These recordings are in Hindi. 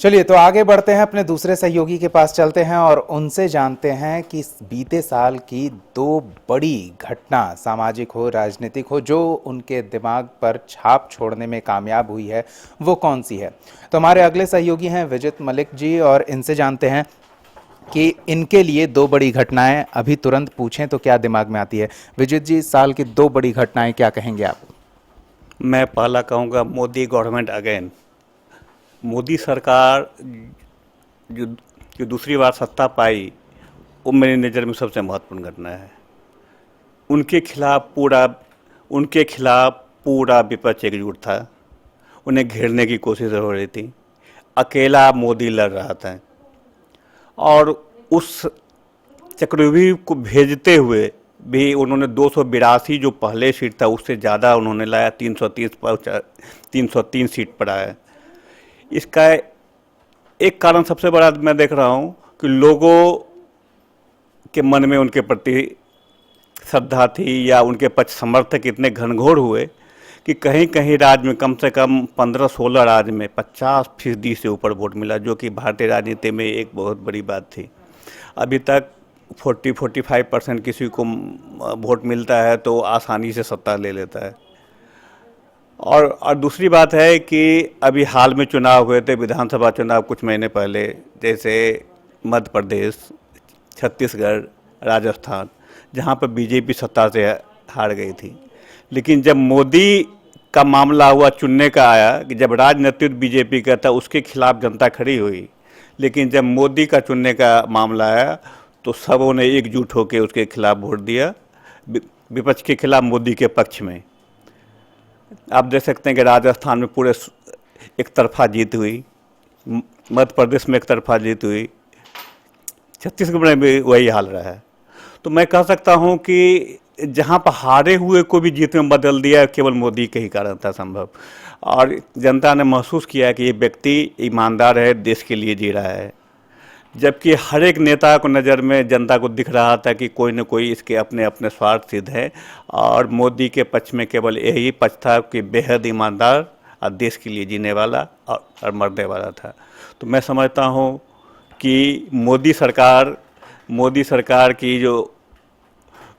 चलिए तो आगे बढ़ते हैं, अपने दूसरे सहयोगी के पास चलते हैं और उनसे जानते हैं कि बीते साल की दो बड़ी घटना, सामाजिक हो राजनीतिक हो, जो उनके दिमाग पर छाप छोड़ने में कामयाब हुई है, वो कौन सी है। तो हमारे अगले सहयोगी हैं विजित मलिक जी, और इनसे जानते हैं कि इनके लिए दो बड़ी घटनाएं अभी तुरंत पूछें तो क्या दिमाग में आती है। विजित जी, इस साल की दो बड़ी घटनाएं क्या कहेंगे आप। मैं पहला कहूँगा मोदी गवर्नमेंट अगेन। मोदी सरकार जो जो दूसरी बार सत्ता पाई, वो मेरी नज़र में सबसे महत्वपूर्ण घटना है। उनके खिलाफ पूरा उनके खिलाफ पूरा विपक्ष एकजुट था। उन्हें घेरने की कोशिश हो रही थी। अकेला मोदी लड़ रहा था और उस चक्रव्यूह को भेजते हुए भी उन्होंने 282 जो पहले सीट था उससे ज़्यादा उन्होंने लाया, 303 सीट पर आया। इसका एक कारण सबसे बड़ा मैं देख रहा हूँ कि लोगों के मन में उनके प्रति श्रद्धा थी, या उनके पक्ष समर्थक इतने घनघोर हुए कि कहीं कहीं राज्य में कम से कम 15-16 राज्य में 50% से ऊपर वोट मिला, जो कि भारतीय राजनीति में एक बहुत बड़ी बात थी। अभी तक 40-45% किसी को वोट मिलता है तो आसानी से सत्ता ले लेता है। और दूसरी बात है कि अभी हाल में चुनाव हुए थे, विधानसभा चुनाव कुछ महीने पहले, जैसे मध्य प्रदेश, छत्तीसगढ़, राजस्थान, जहाँ पर बीजेपी सत्ता से हार गई थी। लेकिन जब मोदी का मामला हुआ, चुनने का आया, कि जब राजनीतिक बीजेपी का था उसके खिलाफ जनता खड़ी हुई, लेकिन जब मोदी का चुनने का मामला आया तो सबों ने एकजुट होकर उसके खिलाफ वोट दिया, विपक्ष के खिलाफ, मोदी के पक्ष में। आप देख सकते हैं कि राजस्थान में पूरे एक तरफा जीत हुई, मध्य प्रदेश में एक तरफा जीत हुई, छत्तीसगढ़ में भी वही हाल रहा है। तो मैं कह सकता हूं कि जहां पर हारे हुए को भी जीत में बदल दिया, केवल मोदी के ही कारण था संभव। और जनता ने महसूस किया कि ये व्यक्ति ईमानदार है, देश के लिए जी रहा है। जबकि हर एक नेता को नज़र में जनता को दिख रहा था कि कोई न कोई इसके अपने अपने स्वार्थ सिद्ध है, और मोदी के पक्ष में केवल यही पक्ष था कि बेहद ईमानदार और देश के लिए जीने वाला और मरने वाला था। तो मैं समझता हूँ कि मोदी सरकार की जो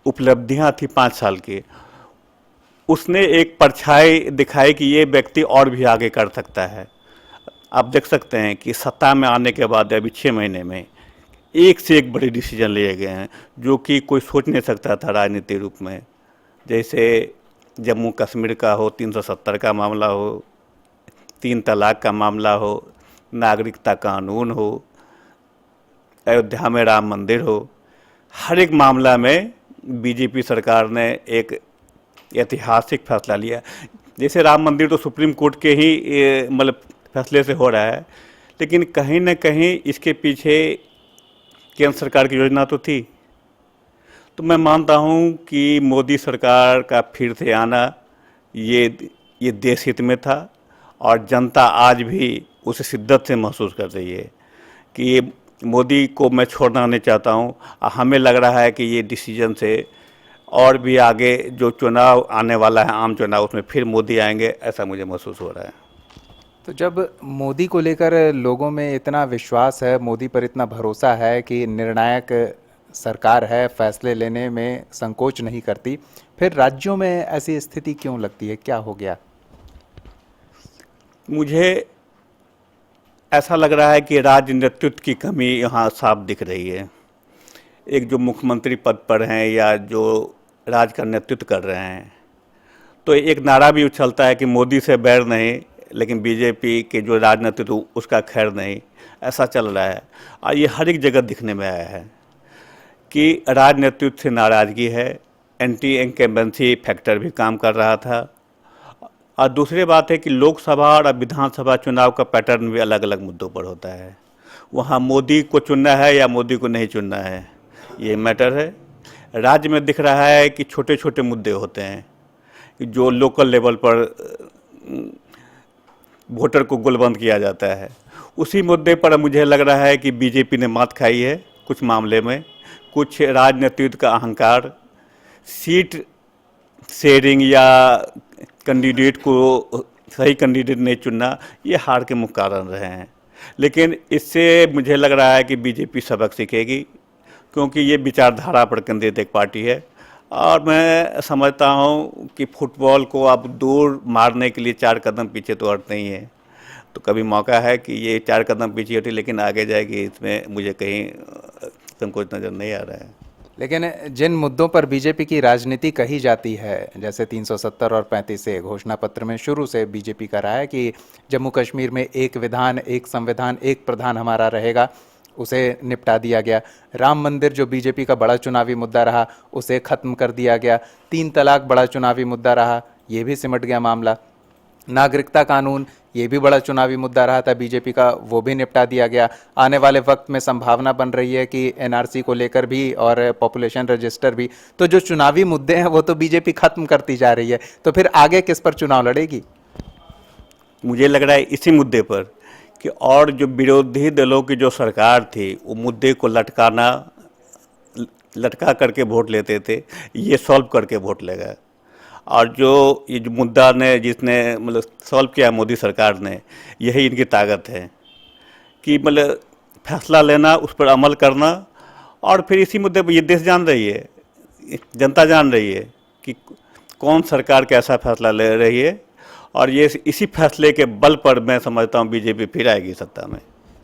उपलब्धियाँ थी 5 साल की, उसने एक परछाई दिखाई कि ये व्यक्ति और भी आगे कर सकता है। आप देख सकते हैं कि सत्ता में आने के बाद अभी 6 महीने में एक से एक बड़े डिसीजन लिए गए हैं, जो कि कोई सोच नहीं सकता था राजनीतिक रूप में। जैसे जम्मू कश्मीर का हो, 370 का मामला हो, 3 तलाक का मामला हो, नागरिकता कानून हो, अयोध्या में राम मंदिर हो, हर एक मामला में बीजेपी सरकार ने एक ऐतिहासिक फैसला लिया। जैसे राम मंदिर तो सुप्रीम कोर्ट के ही मतलब फैसले से हो रहा है, लेकिन कहीं न कहीं इसके पीछे केंद्र सरकार की योजना तो थी। तो मैं मानता हूं कि मोदी सरकार का फिर से आना ये देश हित में था, और जनता आज भी उसे शिद्दत से महसूस कर रही है कि ये मोदी को मैं छोड़ना नहीं चाहता हूं। हमें लग रहा है कि ये डिसीजन से और भी आगे जो चुनाव आने वाला है, आम चुनाव, उसमें फिर मोदी आएंगे, ऐसा मुझे महसूस हो रहा है। तो जब मोदी को लेकर लोगों में इतना विश्वास है, मोदी पर इतना भरोसा है कि निर्णायक सरकार है, फैसले लेने में संकोच नहीं करती, फिर राज्यों में ऐसी स्थिति क्यों लगती है, क्या हो गया। मुझे ऐसा लग रहा है कि राज्य नेतृत्व की कमी यहाँ साफ दिख रही है। एक जो मुख्यमंत्री पद पर हैं या जो राज्य का नेतृत्व कर रहे हैं, तो एक नारा भी उछलता है कि मोदी से बैर नहीं, लेकिन बीजेपी के जो राजनीतिक उसका खैर नहीं, ऐसा चल रहा है। और ये हर एक जगह दिखने में आया है कि राजनीतिक से नाराज़गी है, एंटी इनकम्बेंसी फैक्टर भी काम कर रहा था। और दूसरी बात है कि लोकसभा और विधानसभा चुनाव का पैटर्न भी अलग अलग मुद्दों पर होता है। वहाँ मोदी को चुनना है या मोदी को नहीं चुनना है, ये मैटर है। राज्य में दिख रहा है कि छोटे छोटे मुद्दे होते हैं जो लोकल लेवल पर वोटर को गोलबंद किया जाता है। उसी मुद्दे पर मुझे लग रहा है कि बीजेपी ने मात खाई है कुछ मामले में। कुछ राजनीतिक का अहंकार, सीट शेयरिंग या कैंडिडेट को सही कैंडिडेट नहीं चुनना, ये हार के मुख्य कारण रहे हैं। लेकिन इससे मुझे लग रहा है कि बीजेपी सबक सीखेगी, क्योंकि ये विचारधारा पर केंद्रित एक पार्टी है। और मैं समझता हूँ कि फुटबॉल को अब दूर मारने के लिए 4 कदम पीछे तो हटते ही है। तो कभी मौका है कि ये 4 कदम पीछे हटी, लेकिन आगे जाएगी, इसमें मुझे कहीं संकोच नज़र नहीं आ रहा है। लेकिन जिन मुद्दों पर बीजेपी की राजनीति कही जाती है, जैसे 370 और 35 से घोषणा पत्र में शुरू से बीजेपी का रहा है कि जम्मू कश्मीर में एक विधान, एक संविधान, एक प्रधान हमारा रहेगा, उसे निपटा दिया गया। राम मंदिर जो बीजेपी का बड़ा चुनावी मुद्दा रहा, उसे खत्म कर दिया गया। 3 तलाक बड़ा चुनावी मुद्दा रहा, ये भी सिमट गया मामला। नागरिकता कानून, ये भी बड़ा चुनावी मुद्दा रहा था बीजेपी का, वो भी निपटा दिया गया। आने वाले वक्त में संभावना बन रही है कि एनआरसी को लेकर भी और पॉपुलेशन रजिस्टर भी, तो जो चुनावी मुद्दे हैं वो तो बीजेपी खत्म करती जा रही है। तो फिर आगे किस पर चुनाव लड़ेगी? मुझे लग रहा है इसी मुद्दे पर कि और जो विरोधी दलों की जो सरकार थी, वो मुद्दे को लटका करके वोट लेते थे, ये सॉल्व करके वोट लेगा। और जो ये जो मुद्दा ने जिसने मतलब सॉल्व किया मोदी सरकार ने, यही इनकी ताकत है कि मतलब फैसला लेना, उस पर अमल करना। और फिर इसी मुद्दे पर ये देश जान रही है, जनता जान रही है कि कौन सरकार कैसा फैसला ले रही है, और ये इसी फैसले के बल पर मैं समझता हूँ बीजेपी फिर आएगी सत्ता में।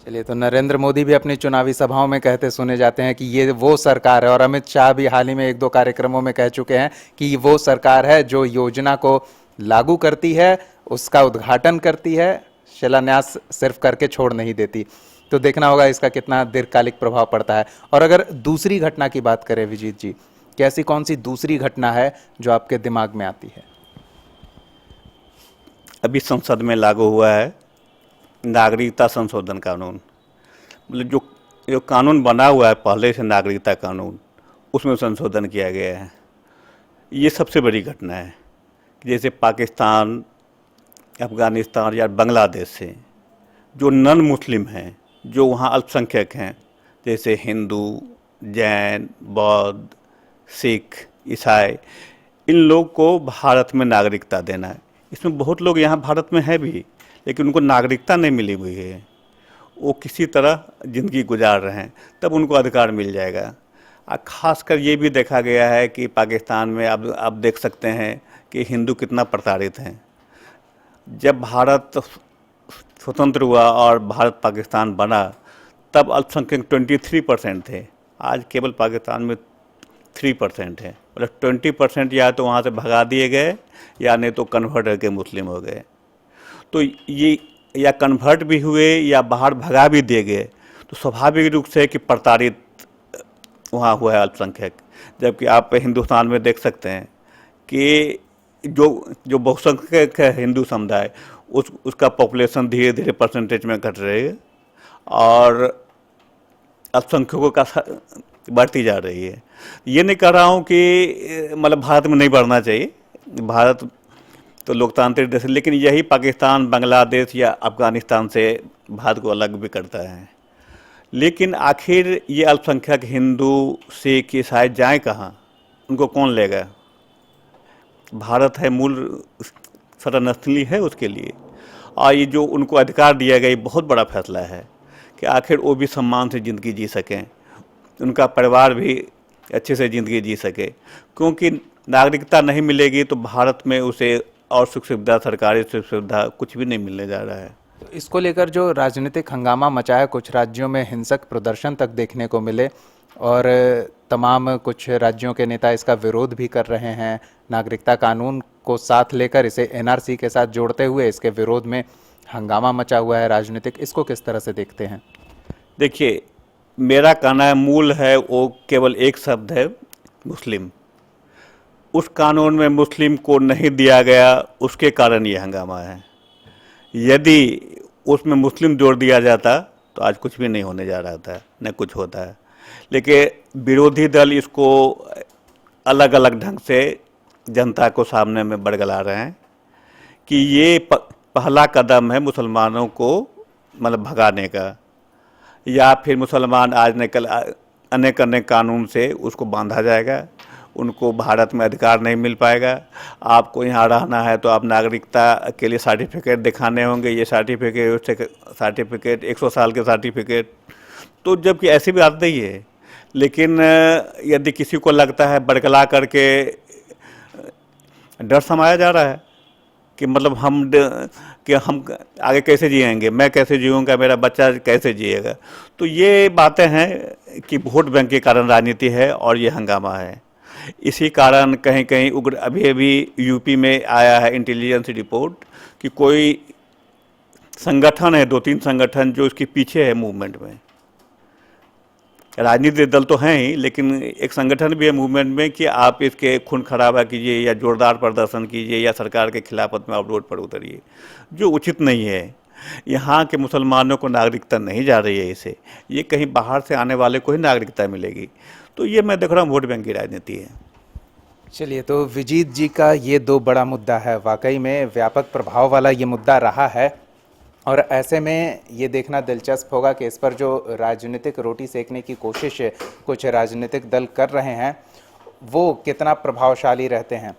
चलिए, तो नरेंद्र मोदी भी अपनी चुनावी सभाओं में कहते सुने जाते हैं कि ये वो सरकार है, और अमित शाह भी हाल ही में 1-2 कार्यक्रमों में कह चुके हैं कि ये वो सरकार है जो योजना को लागू करती है, उसका उद्घाटन करती है, शिलान्यास सिर्फ करके छोड़ नहीं देती। तो देखना होगा इसका कितना दीर्घकालिक प्रभाव पड़ता है। और अगर दूसरी घटना की बात करें विजीत जी, कैसी कौन सी दूसरी घटना है जो आपके दिमाग में आती है? अभी संसद में लागू हुआ है नागरिकता संशोधन कानून। मतलब जो कानून बना हुआ है पहले से, नागरिकता कानून, उसमें संशोधन किया गया है। ये सबसे बड़ी घटना है। जैसे पाकिस्तान, अफ़गानिस्तान या बांग्लादेश से जो नॉन मुस्लिम हैं, जो वहाँ अल्पसंख्यक हैं, जैसे हिंदू, जैन, बौद्ध, सिख, ईसाई, इन लोग को भारत में नागरिकता देना है। इसमें बहुत लोग यहाँ भारत में हैं भी, लेकिन उनको नागरिकता नहीं मिली हुई है, वो किसी तरह ज़िंदगी गुजार रहे हैं, तब उनको अधिकार मिल जाएगा। और ख़ासकर ये भी देखा गया है कि पाकिस्तान में अब आप देख सकते हैं कि हिंदू कितना प्रताड़ित हैं। जब भारत स्वतंत्र हुआ और भारत पाकिस्तान बना, तब अल्पसंख्यक 23% थे, आज केवल पाकिस्तान में 3% है। मतलब 20% या तो वहाँ से भगा दिए गए, या नहीं तो कन्वर्ट करके मुस्लिम हो गए। तो ये या कन्वर्ट भी हुए या बाहर भगा भी दिए गए, तो स्वाभाविक रूप से कि प्रताड़ित वहाँ हुआ है अल्पसंख्यक। जबकि आप हिंदुस्तान में देख सकते हैं कि जो बहुसंख्यक है हिंदू समुदाय, उसका पॉपुलेशन धीरे धीरे परसेंटेज में घट रही है, और अल्पसंख्यकों का बढ़ती जा रही है। ये नहीं कह रहा हूँ कि मतलब भारत में नहीं बढ़ना चाहिए, भारत तो लोकतांत्रिक देश है, लेकिन यही पाकिस्तान, बांग्लादेश या अफ़गानिस्तान से भारत को अलग भी करता है। लेकिन आखिर ये अल्पसंख्यक हिंदू, सिख, ईसाई जाएँ कहाँ? उनको कौन लेगा? भारत है मूल शरणस्थली है उसके लिए। और ये जो उनको अधिकार दिया गया, ये बहुत बड़ा फैसला है कि आखिर वो भी सम्मान से ज़िंदगी जी सकें, उनका परिवार भी अच्छे से ज़िंदगी जी सके। क्योंकि नागरिकता नहीं मिलेगी तो भारत में उसे और सुख सुविधा, सरकारी सुख सुविधा कुछ भी नहीं मिलने जा रहा है। तो इसको लेकर जो राजनीतिक हंगामा मचा है, कुछ राज्यों में हिंसक प्रदर्शन तक देखने को मिले, और तमाम कुछ राज्यों के नेता इसका विरोध भी कर रहे हैं। नागरिकता कानून को साथ लेकर इसे एनआरसी के साथ जोड़ते हुए इसके विरोध में हंगामा मचा हुआ है राजनीतिक। इसको किस तरह से देखते हैं? देखिए, मेरा कहना है मूल है वो केवल एक शब्द है, मुस्लिम। उस कानून में मुस्लिम को नहीं दिया गया, उसके कारण ये हंगामा है। यदि उसमें मुस्लिम जोड़ दिया जाता तो आज कुछ भी नहीं होने जा रहा था, न कुछ होता है। लेकिन विरोधी दल इसको अलग अलग ढंग से जनता को सामने में बरगला रहे हैं कि ये पहला कदम है मुसलमानों को मतलब भगाने का, या फिर मुसलमान आज निकल अनेक अनेक कानून से उसको बांधा जाएगा, उनको भारत में अधिकार नहीं मिल पाएगा। आपको यहाँ रहना है तो आप नागरिकता के लिए सर्टिफिकेट दिखाने होंगे, ये सर्टिफिकेट 100 साल के सर्टिफिकेट, तो जबकि ऐसी बात नहीं है। लेकिन यदि किसी को लगता है बरगला करके डर समाया जा रहा है कि मतलब कि हम आगे कैसे जिएंगे, मैं कैसे जीऊँगा, मेरा बच्चा कैसे जिएगा, तो ये बातें हैं कि वोट बैंक के कारण राजनीति है और ये हंगामा है। इसी कारण कहीं कहीं उग्र अभी यूपी में आया है इंटेलिजेंस रिपोर्ट कि कोई संगठन है, 2-3 संगठन जो इसके पीछे है मूवमेंट में। राजनीतिक दल तो हैं ही, लेकिन एक संगठन भी है मूवमेंट में कि आप इसके खून खराबा कीजिए या जोरदार प्रदर्शन कीजिए या सरकार के खिलाफत में आप रोड पर उतरिए, जो उचित नहीं है। यहाँ के मुसलमानों को नागरिकता नहीं जा रही है इसे, ये कहीं बाहर से आने वाले को ही नागरिकता मिलेगी। तो ये मैं देख रहा हूँ वोट बैंक की राजनीति है। चलिए, तो विजीत जी का ये 2 बड़ा मुद्दा है, वाकई में व्यापक प्रभाव वाला ये मुद्दा रहा है, और ऐसे में ये देखना दिलचस्प होगा कि इस पर जो राजनीतिक रोटी सेकने की कोशिश कुछ राजनीतिक दल कर रहे हैं वो कितना प्रभावशाली रहते हैं।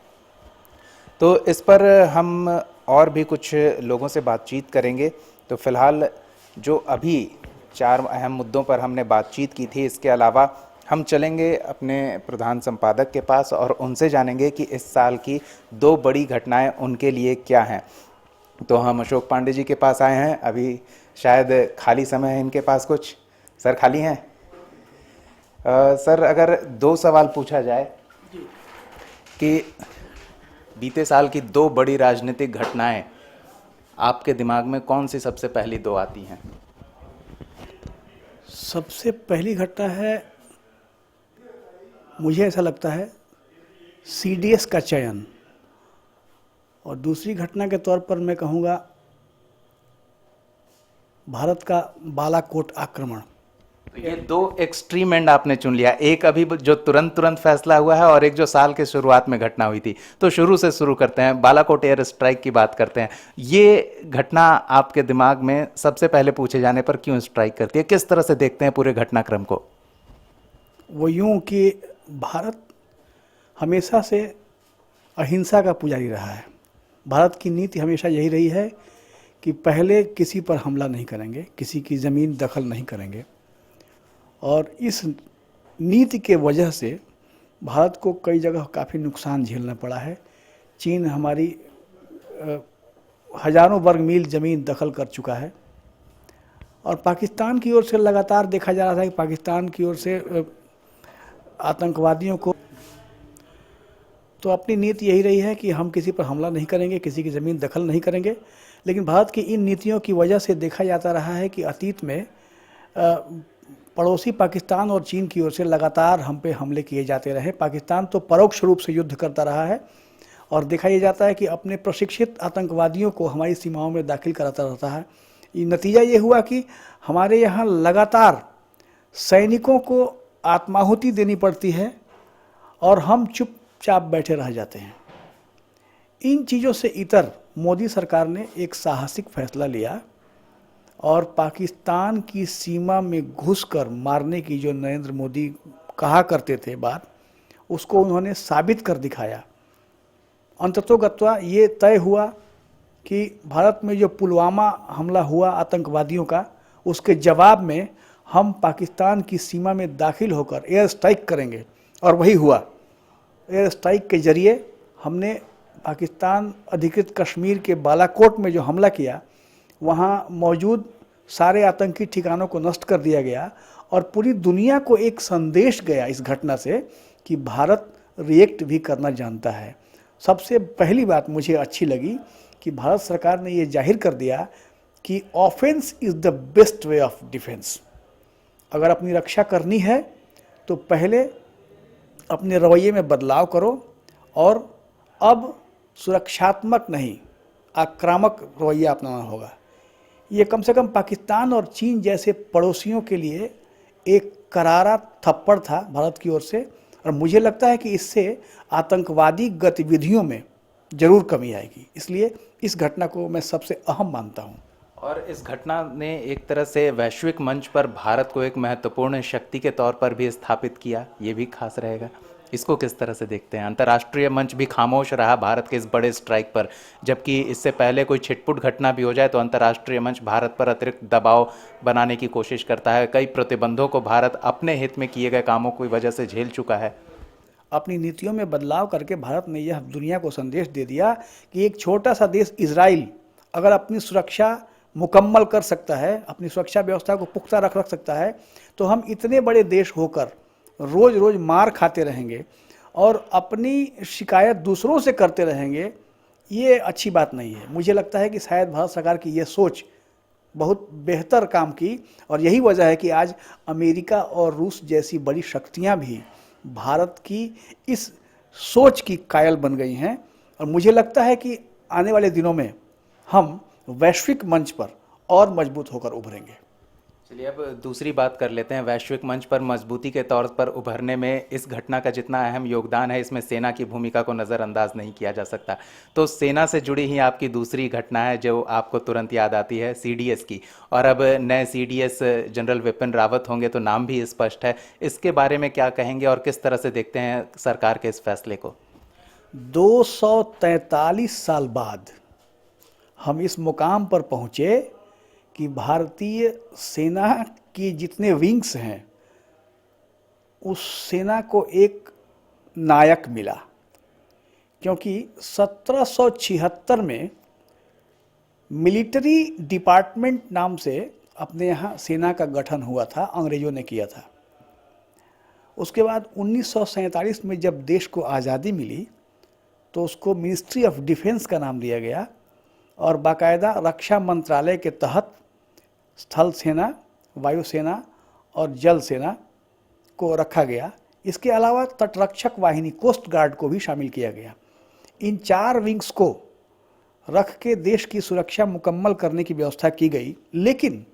तो इस पर हम और भी कुछ लोगों से बातचीत करेंगे। तो फिलहाल जो अभी 4 अहम मुद्दों पर हमने बातचीत की थी, इसके अलावा हम चलेंगे अपने प्रधान संपादक के पास और उनसे जानेंगे कि इस साल की 2 बड़ी घटनाएं उनके लिए क्या हैं। तो हम अशोक पांडे जी के पास आए हैं, अभी शायद खाली समय है इनके पास कुछ। सर खाली हैं? सर, अगर 2 सवाल पूछा जाए कि बीते साल की 2 बड़ी राजनीतिक घटनाएं आपके दिमाग में कौन सी सबसे पहली 2 आती हैं? सबसे पहली घटना है, मुझे ऐसा लगता है, सीडीएस का चयन, और दूसरी घटना के तौर पर मैं कहूँगा भारत का बालाकोट आक्रमण। तो ये 2 एक्सट्रीम एंड आपने चुन लिया, एक अभी जो तुरंत फैसला हुआ है और एक जो साल के शुरुआत में घटना हुई थी। तो शुरू से शुरू करते हैं, बालाकोट एयर स्ट्राइक की बात करते हैं। ये घटना आपके दिमाग में सबसे पहले पूछे जाने पर क्यों स्ट्राइक करती है? किस तरह से देखते हैं पूरे घटनाक्रम को? वो यूँ कि भारत हमेशा से अहिंसा का पुजारी रहा है। भारत की नीति हमेशा यही रही है कि पहले किसी पर हमला नहीं करेंगे, किसी की ज़मीन दखल नहीं करेंगे, और इस नीति के वजह से भारत को कई जगह काफ़ी नुकसान झेलना पड़ा है। चीन हमारी हज़ारों वर्ग मील ज़मीन दखल कर चुका है, और पाकिस्तान की ओर से लगातार देखा जा रहा था कि पाकिस्तान की ओर से आतंकवादियों को, तो अपनी नीति यही रही है कि हम किसी पर हमला नहीं करेंगे, किसी की ज़मीन दखल नहीं करेंगे। लेकिन भारत की इन नीतियों की वजह से देखा जाता रहा है कि अतीत में पड़ोसी पाकिस्तान और चीन की ओर से लगातार हम पे हमले किए जाते रहे। पाकिस्तान तो परोक्ष रूप से युद्ध करता रहा है, और देखा यह जाता है कि अपने प्रशिक्षित आतंकवादियों को हमारी सीमाओं में दाखिल कराता रहता है। नतीजा ये हुआ कि हमारे यहाँ लगातार सैनिकों को आत्माहुति देनी पड़ती है और हम चुपचाप बैठे रह जाते हैं। इन चीज़ों से इतर मोदी सरकार ने एक साहसिक फैसला लिया और पाकिस्तान की सीमा में घुसकर मारने की जो नरेंद्र मोदी कहा करते थे बात, उसको उन्होंने साबित कर दिखाया। अंततोगत्वा ये तय हुआ कि भारत में जो पुलवामा हमला हुआ आतंकवादियों का, उसके जवाब में हम पाकिस्तान की सीमा में दाखिल होकर एयर स्ट्राइक करेंगे, और वही हुआ। एयर स्ट्राइक के जरिए हमने पाकिस्तान अधिकृत कश्मीर के बालाकोट में जो हमला किया, वहाँ मौजूद सारे आतंकी ठिकानों को नष्ट कर दिया गया, और पूरी दुनिया को एक संदेश गया इस घटना से कि भारत रिएक्ट भी करना जानता है। सबसे पहली बात मुझे अच्छी लगी कि भारत सरकार ने ये जाहिर कर दिया कि offence is the best way of defence. अगर अपनी रक्षा करनी है तो पहले अपने रवैये में बदलाव करो, और अब सुरक्षात्मक नहीं आक्रामक रवैया अपनाना होगा। ये कम से कम पाकिस्तान और चीन जैसे पड़ोसियों के लिए एक करारा थप्पड़ था भारत की ओर से, और मुझे लगता है कि इससे आतंकवादी गतिविधियों में ज़रूर कमी आएगी। इसलिए इस घटना को मैं सबसे अहम मानता हूँ। और इस घटना ने एक तरह से वैश्विक मंच पर भारत को एक महत्वपूर्ण शक्ति के तौर पर भी स्थापित किया, ये भी खास रहेगा। इसको किस तरह से देखते हैं? अंतर्राष्ट्रीय मंच भी खामोश रहा भारत के इस बड़े स्ट्राइक पर, जबकि इससे पहले कोई छिटपुट घटना भी हो जाए तो अंतर्राष्ट्रीय मंच भारत पर अतिरिक्त दबाव बनाने की कोशिश करता है। कई प्रतिबंधों को भारत अपने हित में किए गए कामों की वजह से झेल चुका है। अपनी नीतियों में बदलाव करके भारत ने यह दुनिया को संदेश दे दिया कि एक छोटा सा देश इजराइल अगर अपनी सुरक्षा मुकम्मल कर सकता है, अपनी सुरक्षा व्यवस्था को पुख्ता रख सकता है, तो हम इतने बड़े देश होकर रोज़ रोज़ मार खाते रहेंगे और अपनी शिकायत दूसरों से करते रहेंगे, ये अच्छी बात नहीं है। मुझे लगता है कि शायद भारत सरकार की ये सोच बहुत बेहतर काम की और यही वजह है कि आज अमेरिका और रूस जैसी बड़ी शक्तियां भी भारत की इस सोच की कायल बन गई हैं और मुझे लगता है कि आने वाले दिनों में हम वैश्विक मंच पर और मजबूत होकर उभरेंगे। चलिए अब दूसरी बात कर लेते हैं। वैश्विक मंच पर मजबूती के तौर पर उभरने में इस घटना का जितना अहम योगदान है, इसमें सेना की भूमिका को नज़रअंदाज नहीं किया जा सकता। तो सेना से जुड़ी ही आपकी दूसरी घटना है जो आपको तुरंत याद आती है, सीडीएस की। और अब नए सीडीएस जनरल विपिन रावत होंगे तो नाम भी स्पष्ट है। इसके बारे में क्या कहेंगे और किस तरह से देखते हैं सरकार के इस फैसले को? 243 साल बाद हम इस मुकाम पर पहुँचे कि भारतीय सेना की जितने विंग्स हैं उस सेना को एक नायक मिला, क्योंकि 1776 में मिलिट्री डिपार्टमेंट नाम से अपने यहाँ सेना का गठन हुआ था, अंग्रेज़ों ने किया था। उसके बाद 1947 में जब देश को आज़ादी मिली तो उसको मिनिस्ट्री ऑफ डिफेंस का नाम दिया गया और बाकायदा रक्षा मंत्रालय के तहत स्थल सेना, वायुसेना और जल सेना को रखा गया। इसके अलावा तटरक्षक वाहिनी, कोस्ट गार्ड को भी शामिल किया गया। इन 4 विंग्स को रख के देश की सुरक्षा मुकम्मल करने की व्यवस्था की गई। लेकिन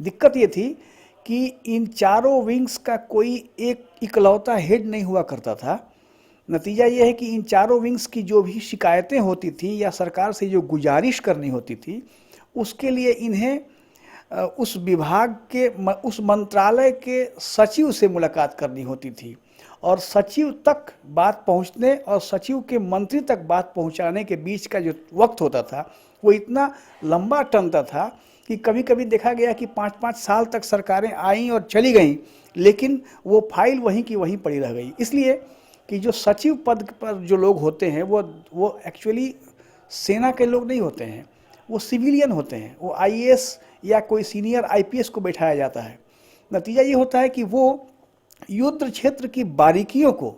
दिक्कत ये थी कि इन चारों विंग्स का कोई एक इकलौता हेड नहीं हुआ करता था। नतीजा ये है कि इन चारों विंग्स की जो भी शिकायतें होती थी या सरकार से जो गुजारिश करनी होती थी, उसके लिए इन्हें उस विभाग के, उस मंत्रालय के सचिव से मुलाकात करनी होती थी और सचिव तक बात पहुंचने और सचिव के मंत्री तक बात पहुंचाने के बीच का जो वक्त होता था वो इतना लंबा टनता था कि कभी कभी देखा गया कि 5-5 साल तक सरकारें आईं और चली गईं, लेकिन वो फाइल वहीं की वहीं पड़ी रह गई। इसलिए कि जो सचिव पद पर जो लोग होते हैं वो एक्चुअली सेना के लोग नहीं होते हैं, वो सिविलियन होते हैं। वो आईएएस या कोई सीनियर आईपीएस को बैठाया जाता है। नतीजा ये होता है कि वो युद्ध क्षेत्र की बारीकियों को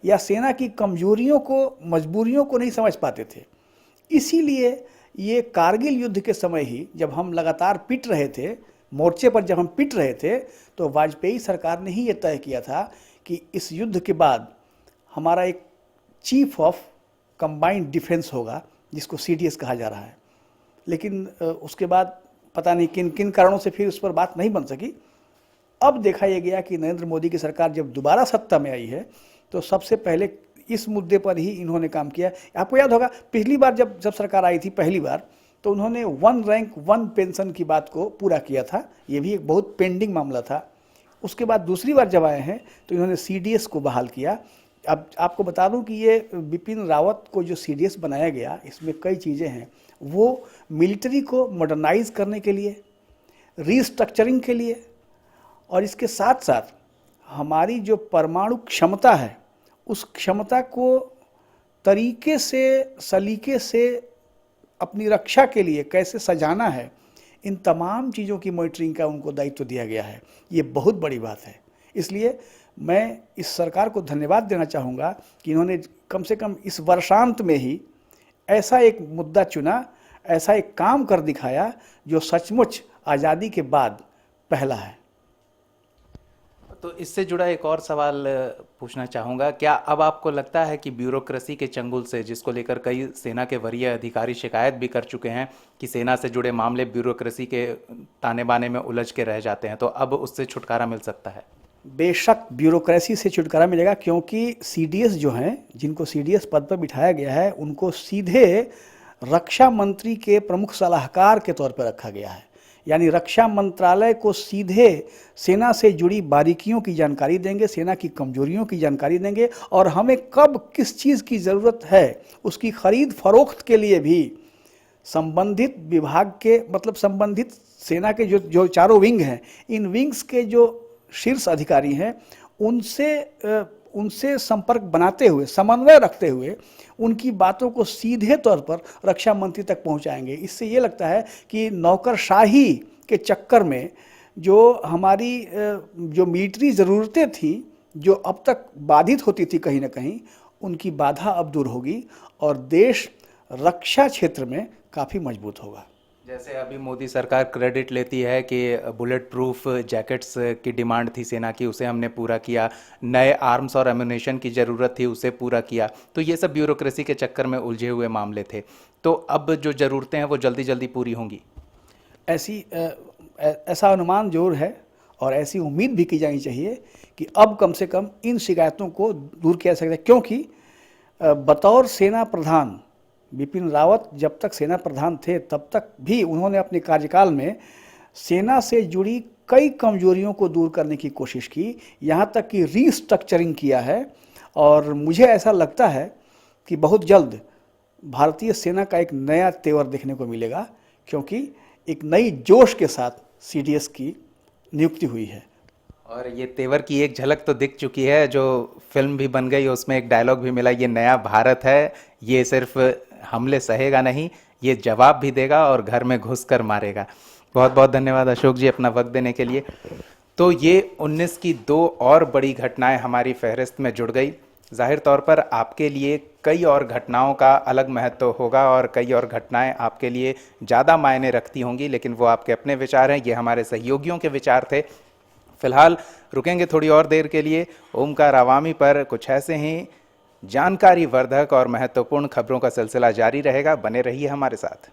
या सेना की कमजोरियों को, मजबूरियों को नहीं समझ पाते थे। इसीलिए ये कारगिल युद्ध के समय ही जब हम लगातार पिट रहे थे, मोर्चे पर जब हम पिट रहे थे, तो वाजपेयी सरकार ने ही ये तय किया था कि इस युद्ध के बाद हमारा एक चीफ ऑफ कंबाइंड डिफेंस होगा, जिसको सीडीएस कहा जा रहा है। लेकिन उसके बाद पता नहीं किन किन कारणों से फिर उस पर बात नहीं बन सकी। अब देखा यह गया कि नरेंद्र मोदी की सरकार जब दोबारा सत्ता में आई है तो सबसे पहले इस मुद्दे पर ही इन्होंने काम किया। आपको याद होगा पिछली बार जब सरकार आई थी पहली बार, तो उन्होंने 1 रैंक 1 पेंशन की बात को पूरा किया था। ये भी एक बहुत पेंडिंग मामला था। उसके बाद दूसरी बार जब आए हैं तो इन्होंने सीडीएस को बहाल किया। अब आपको बता दूं कि ये बिपिन रावत को जो सीडीएस बनाया गया, इसमें कई चीज़ें हैं। वो मिलिट्री को मॉडर्नाइज करने के लिए, रीस्ट्रक्चरिंग के लिए और इसके साथ साथ हमारी जो परमाणु क्षमता है उस क्षमता को तरीके से, सलीके से अपनी रक्षा के लिए कैसे सजाना है, इन तमाम चीज़ों की मॉनिटरिंग का उनको दायित्व दिया गया है। ये बहुत बड़ी बात है। इसलिए मैं इस सरकार को धन्यवाद देना चाहूँगा कि इन्होंने कम से कम इस वर्षांत में ही ऐसा एक मुद्दा चुना, ऐसा एक काम कर दिखाया जो सचमुच आज़ादी के बाद पहला है। तो इससे जुड़ा एक और सवाल पूछना चाहूँगा, क्या अब आपको लगता है कि ब्यूरोक्रेसी के चंगुल से, जिसको लेकर कई सेना के वरीय अधिकारी शिकायत भी कर चुके हैं कि सेना से जुड़े मामले ब्यूरोक्रेसी के ताने बाने में उलझ के रह जाते हैं, तो अब उससे छुटकारा मिल सकता है? बेशक ब्यूरोक्रेसी से छुटकारा मिलेगा, क्योंकि सीडीएस जो हैं, जिनको सीडीएस पद पर बिठाया गया है, उनको सीधे रक्षा मंत्री के प्रमुख सलाहकार के तौर पर रखा गया है। यानी रक्षा मंत्रालय को सीधे सेना से जुड़ी बारीकियों की जानकारी देंगे, सेना की कमजोरियों की जानकारी देंगे, और हमें कब किस चीज़ की ज़रूरत है उसकी खरीद फरोख्त के लिए भी संबंधित विभाग के, मतलब संबंधित सेना के जो चारों विंग हैं, इन विंग्स के जो शीर्ष अधिकारी हैं उनसे संपर्क बनाते हुए, समन्वय रखते हुए उनकी बातों को सीधे तौर पर रक्षा मंत्री तक पहुंचाएंगे। इससे ये लगता है कि नौकरशाही के चक्कर में जो हमारी जो मिलिट्री ज़रूरतें थी, जो अब तक बाधित होती थी कहीं ना कहीं, उनकी बाधा अब दूर होगी और देश रक्षा क्षेत्र में काफ़ी मजबूत होगा। जैसे अभी मोदी सरकार क्रेडिट लेती है कि बुलेट प्रूफ जैकेट्स की डिमांड थी सेना की, उसे हमने पूरा किया, नए आर्म्स और एम्यूनेशन की ज़रूरत थी, उसे पूरा किया, तो ये सब ब्यूरोक्रेसी के चक्कर में उलझे हुए मामले थे। तो अब जो ज़रूरतें हैं वो जल्दी जल्दी पूरी होंगी, ऐसा अनुमान जरूर है और ऐसी उम्मीद भी की जानी चाहिए कि अब कम से कम इन शिकायतों को दूर किया जा सकता है। क्योंकि बतौर सेना प्रधान बिपिन रावत जब तक सेना प्रधान थे तब तक भी उन्होंने अपने कार्यकाल में सेना से जुड़ी कई कमजोरियों को दूर करने की कोशिश की, यहाँ तक कि रीस्ट्रक्चरिंग किया है। और मुझे ऐसा लगता है कि बहुत जल्द भारतीय सेना का एक नया तेवर देखने को मिलेगा, क्योंकि एक नई जोश के साथ सीडीएस की नियुक्ति हुई है। और ये तेवर की एक झलक तो दिख चुकी है, जो फिल्म भी बन गई, उसमें एक डायलॉग भी मिला, ये नया भारत है, ये सिर्फ हमले सहेगा नहीं, ये जवाब भी देगा और घर में घुस कर मारेगा। बहुत बहुत धन्यवाद अशोक जी अपना वक्त देने के लिए। तो ये 19 की 2 और बड़ी घटनाएं हमारी फहरिस्त में जुड़ गई। जाहिर तौर पर आपके लिए कई और घटनाओं का अलग महत्व होगा और कई और घटनाएं आपके लिए ज़्यादा मायने रखती होंगी, लेकिन वो आपके अपने विचार हैं, ये हमारे सहयोगियों के विचार थे। फिलहाल रुकेंगे थोड़ी और देर के लिए। ओमकार आवामी पर कुछ ऐसे ही जानकारी वर्धक और महत्वपूर्ण खबरों का सिलसिला जारी रहेगा, बने रहिए हमारे साथ।